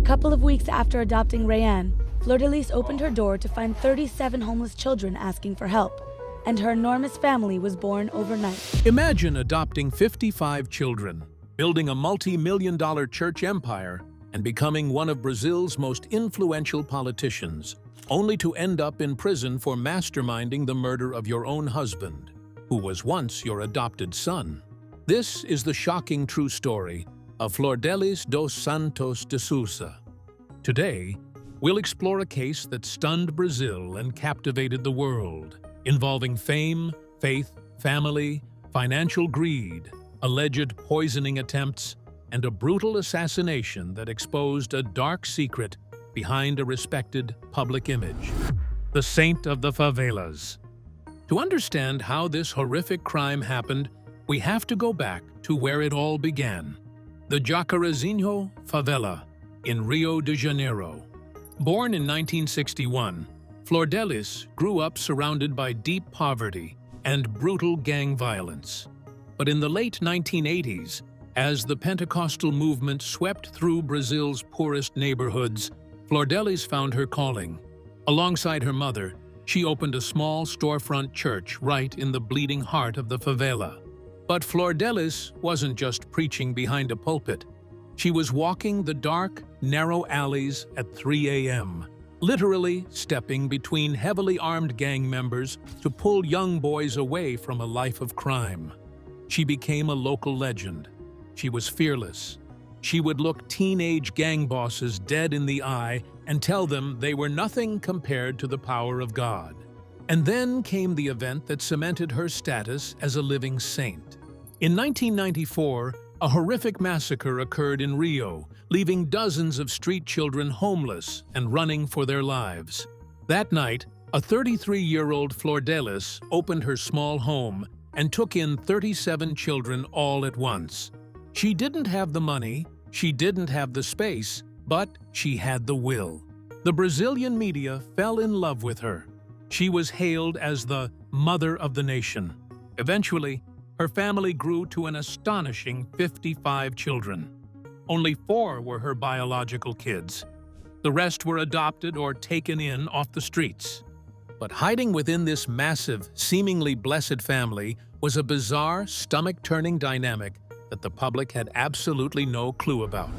couple of weeks after adopting Rayanne, Flordelis opened her door to find 37 homeless children asking for help, and her enormous family was born overnight. Imagine adopting 55 children, building a multi-million-dollar church empire, and becoming one of Brazil's most influential politicians, only to end up in prison for masterminding the murder of your own husband, who was once your adopted son. This is the shocking true story of Flordelis dos Santos de Souza. Today, we'll explore a case that stunned Brazil and captivated the world, involving fame, faith, family, financial greed, alleged poisoning attempts, and a brutal assassination that exposed a dark secret behind a respected public image. The Saint of the Favelas. To understand how this horrific crime happened, we have to go back to where it all began, the Jacarezinho favela in Rio de Janeiro. Born in 1961, Flordelis grew up surrounded by deep poverty and brutal gang violence. But in the late 1980s, as the Pentecostal movement swept through Brazil's poorest neighborhoods, Flordelis found her calling. Alongside her mother, she opened a small storefront church right in the bleeding heart of the favela. But Flordelis wasn't just preaching behind a pulpit. She was walking the dark, narrow alleys at 3 a.m., literally stepping between heavily armed gang members to pull young boys away from a life of crime. She became a local legend. She was fearless. She would look teenage gang bosses dead in the eye and tell them they were nothing compared to the power of God. And then came the event that cemented her status as a living saint. In 1994, a horrific massacre occurred in Rio, leaving dozens of street children homeless and running for their lives. That night, a 33-year-old Flordelis opened her small home and took in 37 children all at once. She didn't have the money, she didn't have the space, but she had the will. The Brazilian media fell in love with her. She was hailed as the mother of the nation. Eventually, her family grew to an astonishing 55 children. Only 4 were her biological kids. The rest were adopted or taken in off the streets. But hiding within this massive, seemingly blessed family was a bizarre, stomach-turning dynamic that the public had absolutely no clue about.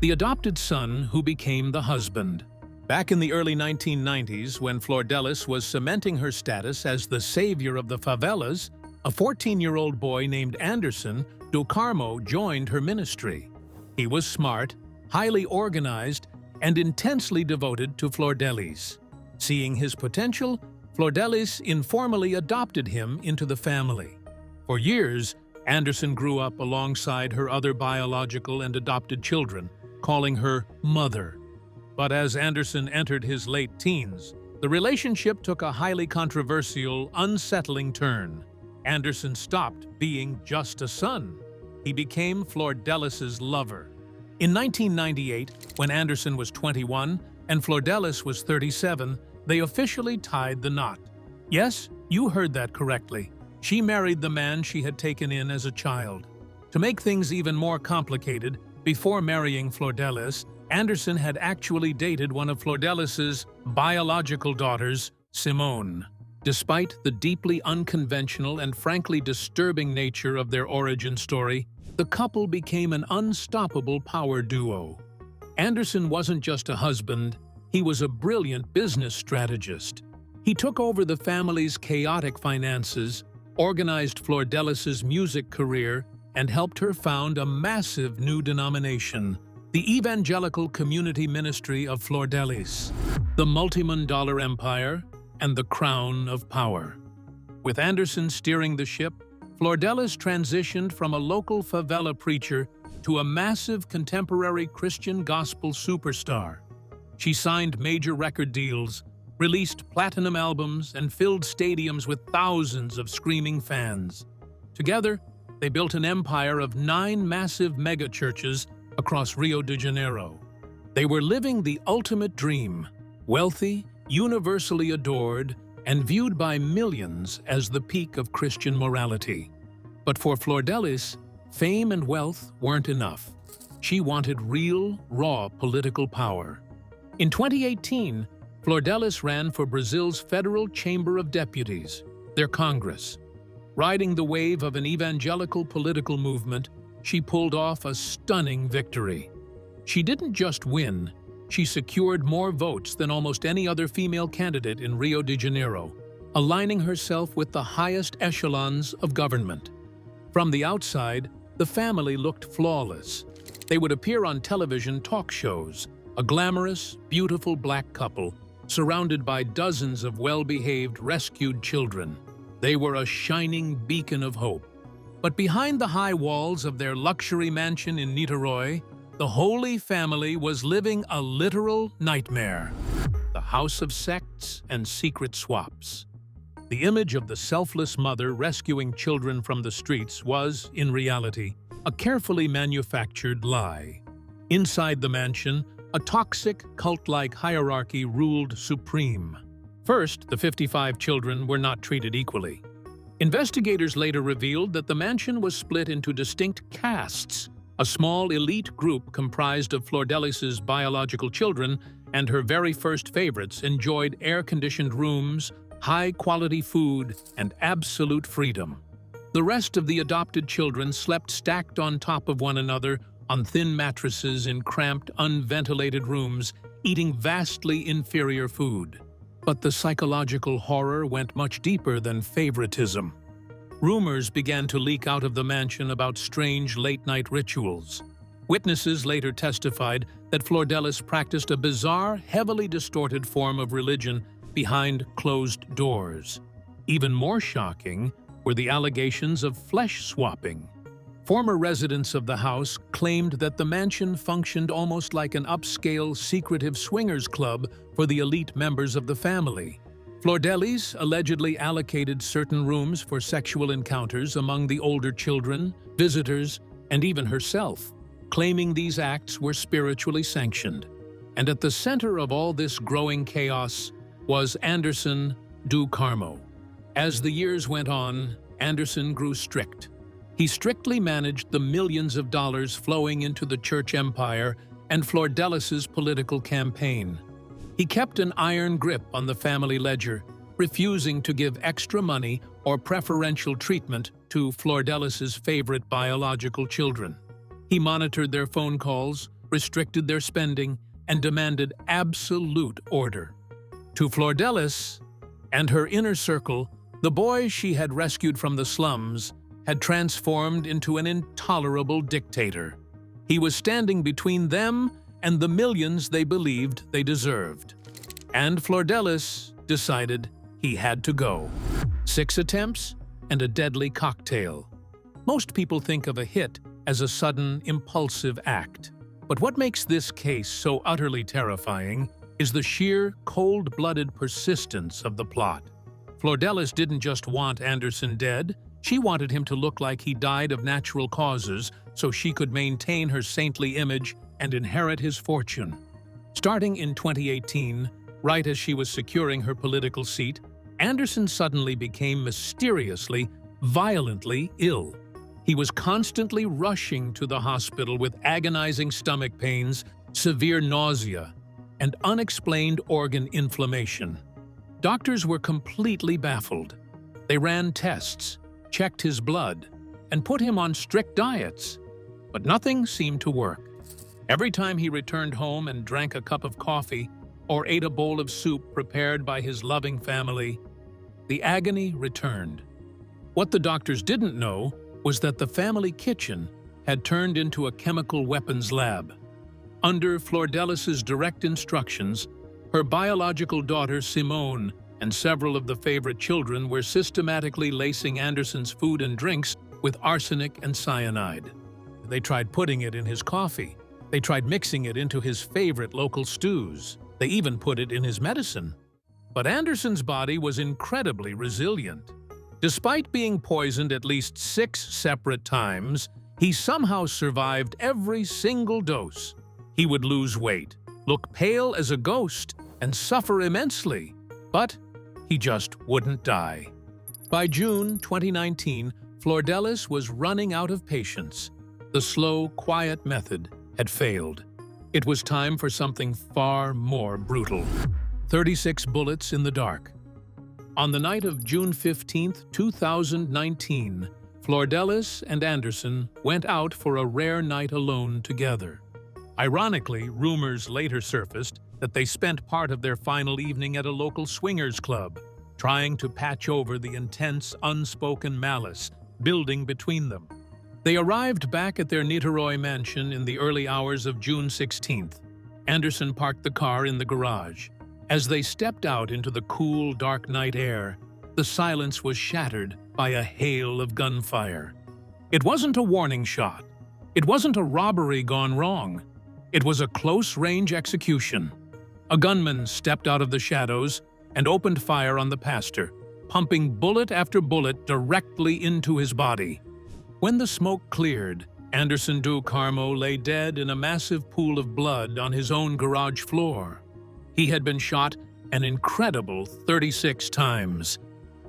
The adopted son who became the husband. Back in the early 1990s, when Flordelis was cementing her status as the savior of the favelas, a 14-year-old boy named Anderson do Carmo joined her ministry. He was smart, highly organized, and intensely devoted to Flordelis. Seeing his potential, Flordelis informally adopted him into the family. For years, Anderson grew up alongside her other biological and adopted children, calling her mother. But as Anderson entered his late teens, the relationship took a highly controversial, unsettling turn. Anderson stopped being just a son. He became Flordelis's lover. In 1998, when Anderson was 21 and Flordelis was 37, they officially tied the knot. Yes, you heard that correctly. She married the man she had taken in as a child. To make things even more complicated, before marrying Flordelis, Anderson had actually dated one of Flordelis's biological daughters, Simone. Despite the deeply unconventional and frankly disturbing nature of their origin story, the couple became an unstoppable power duo. Anderson wasn't just a husband, he was a brilliant business strategist. He took over the family's chaotic finances, organized Flordelis's music career, and helped her found a massive new denomination, the Evangelical Community Ministry of Flordelis, the multi-million-dollar empire, and the crown of power. With Anderson steering the ship, Flordelis transitioned from a local favela preacher to a massive contemporary Christian gospel superstar. She signed major record deals, released platinum albums, and filled stadiums with thousands of screaming fans. Together, they built an empire of 9 massive megachurches across Rio de Janeiro. They were living the ultimate dream, wealthy, universally adored, and viewed by millions as the peak of Christian morality. But for Flordelis, fame and wealth weren't enough. She wanted real, raw political power. In 2018, Flordelis ran for Brazil's Federal Chamber of Deputies, their Congress. Riding the wave of an evangelical political movement, she pulled off a stunning victory. She didn't just win, she secured more votes than almost any other female candidate in Rio de Janeiro, aligning herself with the highest echelons of government. From the outside, the family looked flawless. They would appear on television talk shows, a glamorous, beautiful black couple, surrounded by dozens of well-behaved, rescued children. They were a shining beacon of hope. But behind the high walls of their luxury mansion in Niterói, the Holy Family was living a literal nightmare. The house of sects and secret swaps. The image of the selfless mother rescuing children from the streets was, in reality, a carefully manufactured lie. Inside the mansion, a toxic, cult-like hierarchy ruled supreme. First, the 55 children were not treated equally. Investigators later revealed that the mansion was split into distinct castes. A small elite group comprised of Flordelis's biological children and her very first favorites enjoyed air-conditioned rooms, high-quality food, and absolute freedom. The rest of the adopted children slept stacked on top of one another on thin mattresses in cramped, unventilated rooms, eating vastly inferior food. But the psychological horror went much deeper than favoritism. Rumors began to leak out of the mansion about strange late-night rituals. Witnesses later testified that Flordelis practiced a bizarre, heavily distorted form of religion behind closed doors. Even more shocking were the allegations of flesh swapping. Former residents of the house claimed that the mansion functioned almost like an upscale, secretive swingers club for the elite members of the family. Flordelis allegedly allocated certain rooms for sexual encounters among the older children, visitors, and even herself, claiming these acts were spiritually sanctioned. And at the center of all this growing chaos was Anderson do Carmo. As the years went on, Anderson grew strict. He strictly managed the millions of dollars flowing into the church empire and Flordelis's political campaign. He kept an iron grip on the family ledger, refusing to give extra money or preferential treatment to Flordelis's favorite biological children. He monitored their phone calls, restricted their spending, and demanded absolute order. To Flordelis and her inner circle, the boy she had rescued from the slums had transformed into an intolerable dictator. He was standing between them and the millions they believed they deserved. And Flordelis decided he had to go. 6 attempts and a deadly cocktail. Most people think of a hit as a sudden, impulsive act. But what makes this case so utterly terrifying is the sheer, cold-blooded persistence of the plot. Flordelis didn't just want Anderson dead, she wanted him to look like he died of natural causes so she could maintain her saintly image and inherit his fortune. Starting in 2018, right as she was securing her political seat, Anderson suddenly became mysteriously, violently ill. He was constantly rushing to the hospital with agonizing stomach pains, severe nausea, and unexplained organ inflammation. Doctors were completely baffled. They ran tests, checked his blood, and put him on strict diets. But nothing seemed to work. Every time he returned home and drank a cup of coffee or ate a bowl of soup prepared by his loving family, the agony returned. What the doctors didn't know was that the family kitchen had turned into a chemical weapons lab. Under Flordelis's direct instructions, her biological daughter Simone and several of the favorite children were systematically lacing Anderson's food and drinks with arsenic and cyanide. They tried putting it in his coffee. They tried mixing it into his favorite local stews. They even put it in his medicine. But Anderson's body was incredibly resilient. Despite being poisoned at least 6 separate times, he somehow survived every single dose. He would lose weight, look pale as a ghost, and suffer immensely. But he just wouldn't die. By June 2019, Flordelis was running out of patience. The slow, quiet method, had failed. It was time for something far more brutal. 36 bullets in the dark. On the night of June 15, 2019, Flordelis and Anderson went out for a rare night alone together. Ironically, rumors later surfaced that they spent part of their final evening at a local swingers club, trying to patch over the intense, unspoken malice building between them. They arrived back at their Niterói mansion in the early hours of June 16th. Anderson parked the car in the garage. As they stepped out into the cool, dark night air, the silence was shattered by a hail of gunfire. It wasn't a warning shot. It wasn't a robbery gone wrong. It was a close-range execution. A gunman stepped out of the shadows and opened fire on the pastor, pumping bullet after bullet directly into his body. When the smoke cleared, Anderson do Carmo lay dead in a massive pool of blood on his own garage floor. He had been shot an incredible 36 times,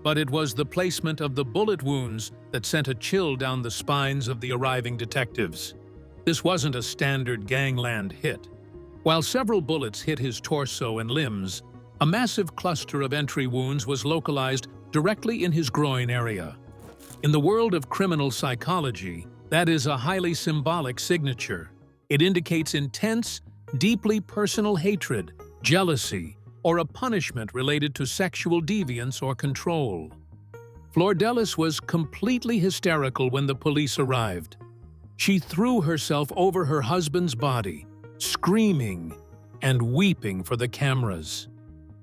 but it was the placement of the bullet wounds that sent a chill down the spines of the arriving detectives. This wasn't a standard gangland hit. While several bullets hit his torso and limbs, a massive cluster of entry wounds was localized directly in his groin area. In the world of criminal psychology, that is a highly symbolic signature. It indicates intense, deeply personal hatred, jealousy, or a punishment related to sexual deviance or control. Flordelis was completely hysterical when the police arrived. She threw herself over her husband's body, screaming and weeping for the cameras.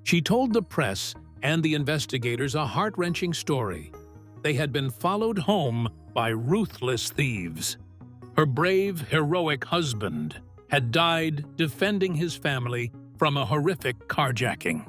She told the press and the investigators a heart-wrenching story. They had been followed home by ruthless thieves. Her brave, heroic husband had died defending his family from a horrific carjacking.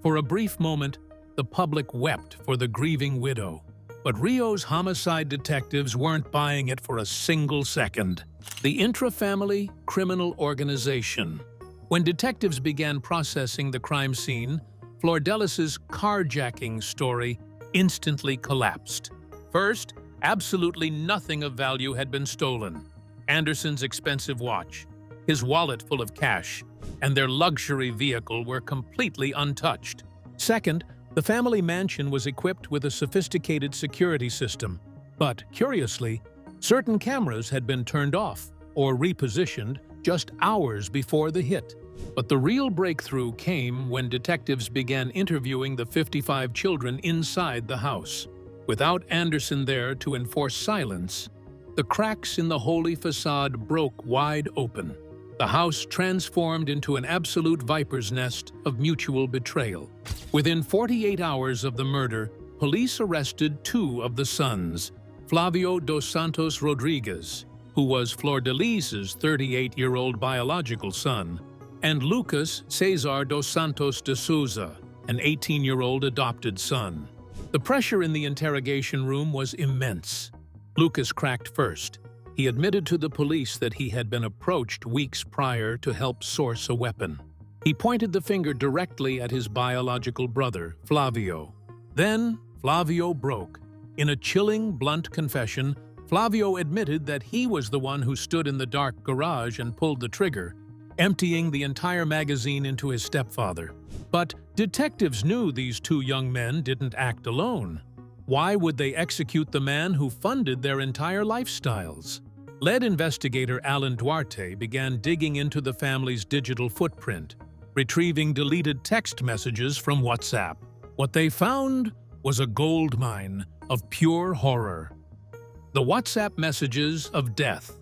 For a brief moment, the public wept for the grieving widow. But Rio's homicide detectives weren't buying it for a single second. The intra-family criminal organization. When detectives began processing the crime scene, Flordelis's carjacking story instantly collapsed. First, absolutely nothing of value had been stolen. Anderson's expensive watch, his wallet full of cash, and their luxury vehicle were completely untouched. Second, the family mansion was equipped with a sophisticated security system, but curiously, certain cameras had been turned off or repositioned just hours before the hit. But the real breakthrough came when detectives began interviewing the 55 children inside the house. Without Anderson there to enforce silence, the cracks in the holy facade broke wide open. The house transformed into an absolute viper's nest of mutual betrayal. Within 48 hours of the murder, police arrested two of the sons, Flavio dos Santos Rodriguez, who was Flordelis's 38-year-old biological son, and Lucas Cesar dos Santos de Souza, an 18-year-old adopted son. The pressure in the interrogation room was immense. Lucas cracked first. He admitted to the police that he had been approached weeks prior to help source a weapon. He pointed the finger directly at his biological brother, Flavio. Then, Flavio broke. In a chilling, blunt confession, Flavio admitted that he was the one who stood in the dark garage and pulled the trigger, emptying the entire magazine into his stepfather. But detectives knew these two young men didn't act alone. Why would they execute the man who funded their entire lifestyles? Lead investigator Alan Duarte began digging into the family's digital footprint, retrieving deleted text messages from WhatsApp. What they found was a goldmine of pure horror. The WhatsApp messages of death.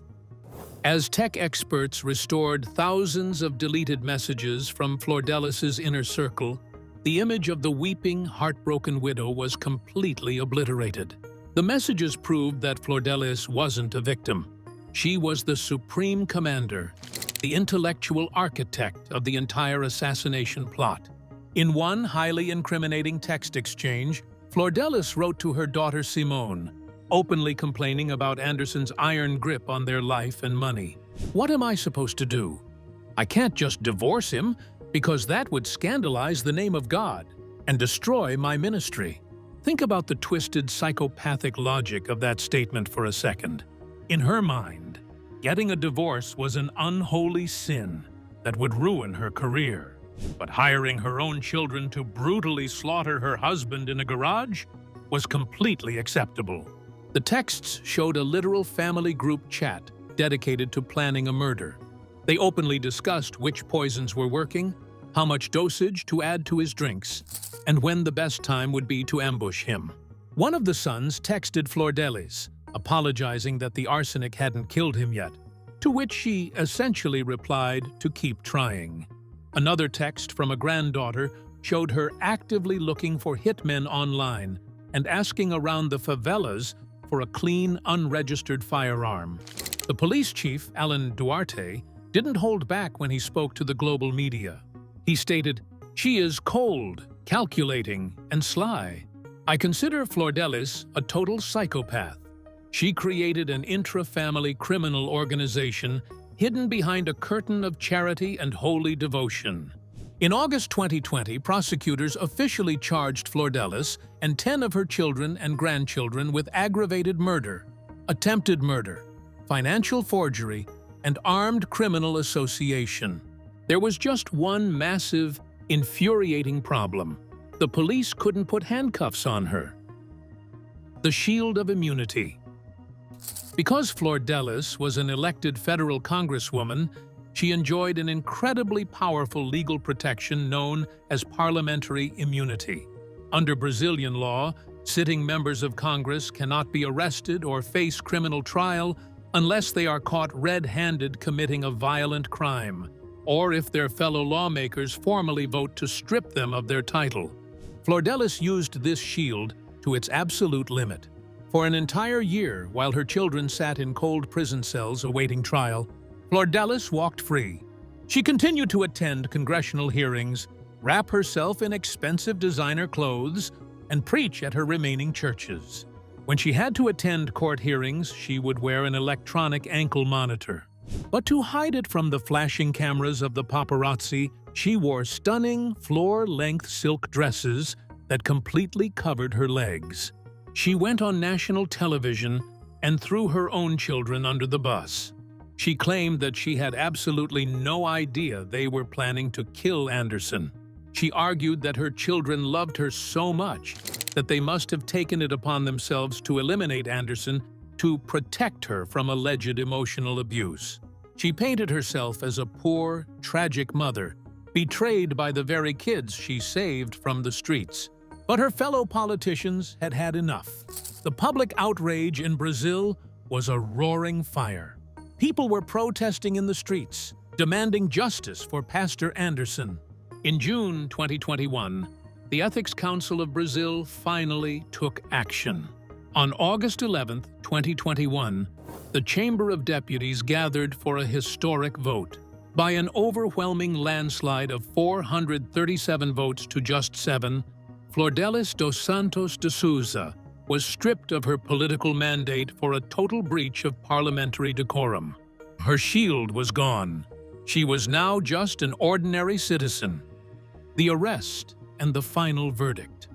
As tech experts restored thousands of deleted messages from Flordelis's inner circle, the image of the weeping, heartbroken widow was completely obliterated. The messages proved that Flordelis wasn't a victim. She was the supreme commander, the intellectual architect of the entire assassination plot. In one highly incriminating text exchange, Flordelis wrote to her daughter Simone, openly complaining about Anderson's iron grip on their life and money. "What am I supposed to do? I can't just divorce him, because that would scandalize the name of God and destroy my ministry." Think about the twisted psychopathic logic of that statement for a second. In her mind, Getting a divorce was an unholy sin that would ruin her career. But hiring her own children to brutally slaughter her husband in a garage was completely acceptable. The texts showed a literal family group chat dedicated to planning a murder. They openly discussed which poisons were working, how much dosage to add to his drinks, and when the best time would be to ambush him. One of the sons texted Flordelis, apologizing that the arsenic hadn't killed him yet, to which she essentially replied to keep trying. Another text from a granddaughter showed her actively looking for hitmen online and asking around the favelas for a clean, unregistered firearm. The police chief, Alan Duarte, didn't hold back when he spoke to the global media. He stated, "She is cold, calculating, and sly. I consider Flordelis a total psychopath. She created an intra-family criminal organization hidden behind a curtain of charity and holy devotion." In August 2020, prosecutors officially charged Flordelis and 10 of her children and grandchildren with aggravated murder, attempted murder, financial forgery, and armed criminal association. There was just one massive, infuriating problem. The police couldn't put handcuffs on her. The shield of immunity. Because Flordelis was an elected federal congresswoman, she enjoyed an incredibly powerful legal protection known as parliamentary immunity. Under Brazilian law, sitting members of Congress cannot be arrested or face criminal trial unless they are caught red-handed committing a violent crime, or if their fellow lawmakers formally vote to strip them of their title. Flordelis used this shield to its absolute limit. For an entire year, while her children sat in cold prison cells awaiting trial, Flordelis walked free. She continued to attend congressional hearings, wrap herself in expensive designer clothes, and preach at her remaining churches. When she had to attend court hearings, she would wear an electronic ankle monitor. But to hide it from the flashing cameras of the paparazzi, she wore stunning, floor-length silk dresses that completely covered her legs. She went on national television and threw her own children under the bus. She claimed that she had absolutely no idea they were planning to kill Anderson. She argued that her children loved her so much that they must have taken it upon themselves to eliminate Anderson to protect her from alleged emotional abuse. She painted herself as a poor, tragic mother, betrayed by the very kids she saved from the streets. But her fellow politicians had had enough. The public outrage in Brazil was a roaring fire. People were protesting in the streets, demanding justice for Pastor Anderson. In June 2021, the Ethics Council of Brazil finally took action. On August 11, 2021, the Chamber of Deputies gathered for a historic vote. By an overwhelming landslide of 437 votes to just 7, Flordelis dos Santos de Souza was stripped of her political mandate for a total breach of parliamentary decorum. Her shield was gone. She was now just an ordinary citizen. The arrest and the final verdict.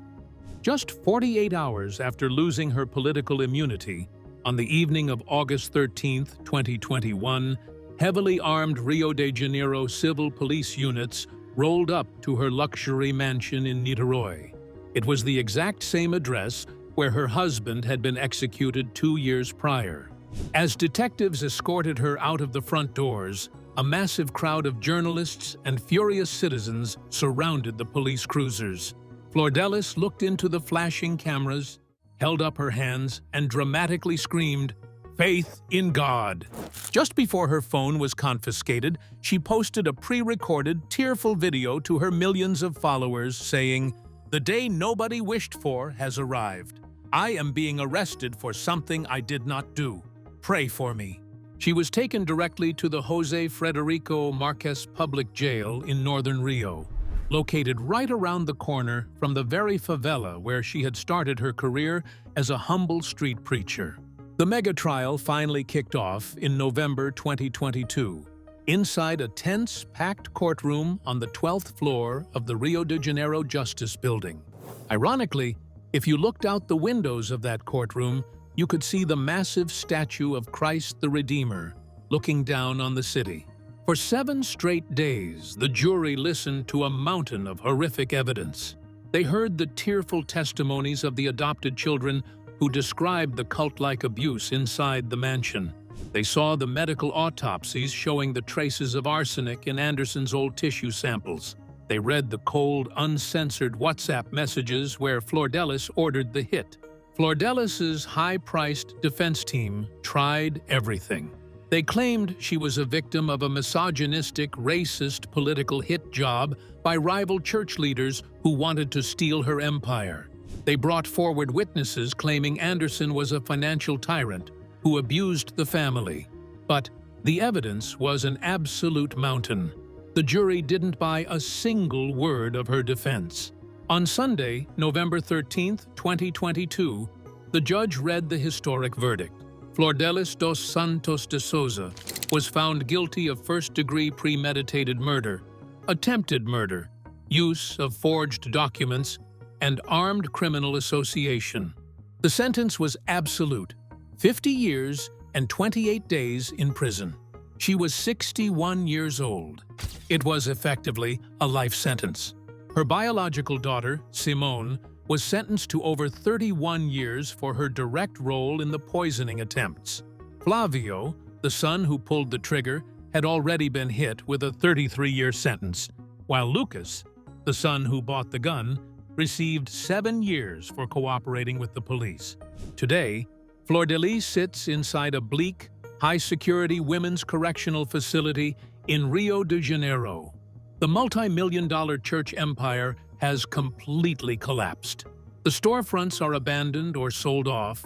Just 48 hours after losing her political immunity, on the evening of August 13, 2021, heavily armed Rio de Janeiro civil police units rolled up to her luxury mansion in Niterói. It was the exact same address where her husband had been executed 2 years prior. As detectives escorted her out of the front doors, a massive crowd of journalists and furious citizens surrounded the police cruisers. Flordelis looked into the flashing cameras, held up her hands, and dramatically screamed, "Faith in God." Just before her phone was confiscated, she posted a pre-recorded, tearful video to her millions of followers saying, "The day nobody wished for has arrived. I am being arrested for something I did not do. Pray for me." She was taken directly to the José Frederico Marques public jail in northern Rio, located right around the corner from the very favela where she had started her career as a humble street preacher. The mega trial finally kicked off in November 2022, inside a tense, packed courtroom on the 12th floor of the Rio de Janeiro Justice Building. Ironically, if you looked out the windows of that courtroom, you could see the massive statue of Christ the Redeemer, looking down on the city. For 7 straight days, the jury listened to a mountain of horrific evidence. They heard the tearful testimonies of the adopted children who described the cult-like abuse inside the mansion. They saw the medical autopsies showing the traces of arsenic in Anderson's old tissue samples. They read the cold, uncensored WhatsApp messages where Flordelis ordered the hit. Flordelis's high-priced defense team tried everything. They claimed she was a victim of a misogynistic, racist political hit job by rival church leaders who wanted to steal her empire. They brought forward witnesses claiming Anderson was a financial tyrant who abused the family. But the evidence was an absolute mountain. The jury didn't buy a single word of her defense. On Sunday, November 13, 2022, the judge read the historic verdict. Flordelis dos Santos de Souza was found guilty of first-degree premeditated murder, attempted murder, use of forged documents, and armed criminal association. The sentence was absolute: 50 years and 28 days in prison. She was 61 years old. It was effectively a life sentence. Her biological daughter, Simone, was sentenced to over 31 years for her direct role in the poisoning attempts. Flavio, the son who pulled the trigger, had already been hit with a 33-year sentence, while Lucas, the son who bought the gun, received 7 years for cooperating with the police. Today, Flordelis sits inside a bleak, high-security women's correctional facility in Rio de Janeiro. The multi-million-dollar church empire has completely collapsed. The storefronts are abandoned or sold off,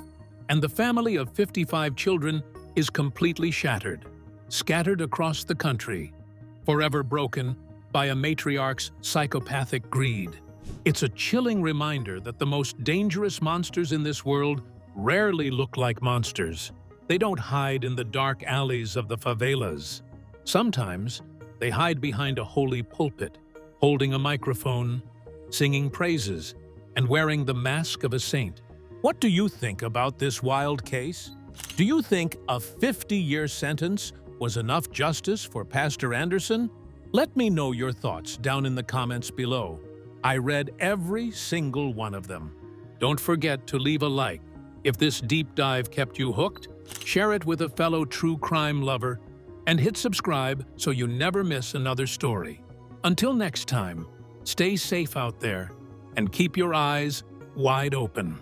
and the family of 55 children is completely shattered, scattered across the country, forever broken by a matriarch's psychopathic greed. It's a chilling reminder that the most dangerous monsters in this world rarely look like monsters. They don't hide in the dark alleys of the favelas. Sometimes, they hide behind a holy pulpit, holding a microphone, singing praises, and wearing the mask of a saint. What do you think about this wild case? Do you think a 50-year sentence was enough justice for Pastor Anderson? Let me know your thoughts down in the comments below. I read every single one of them. Don't forget to leave a like. If this deep dive kept you hooked, share it with a fellow true crime lover, and hit subscribe so you never miss another story. Until next time, stay safe out there and keep your eyes wide open.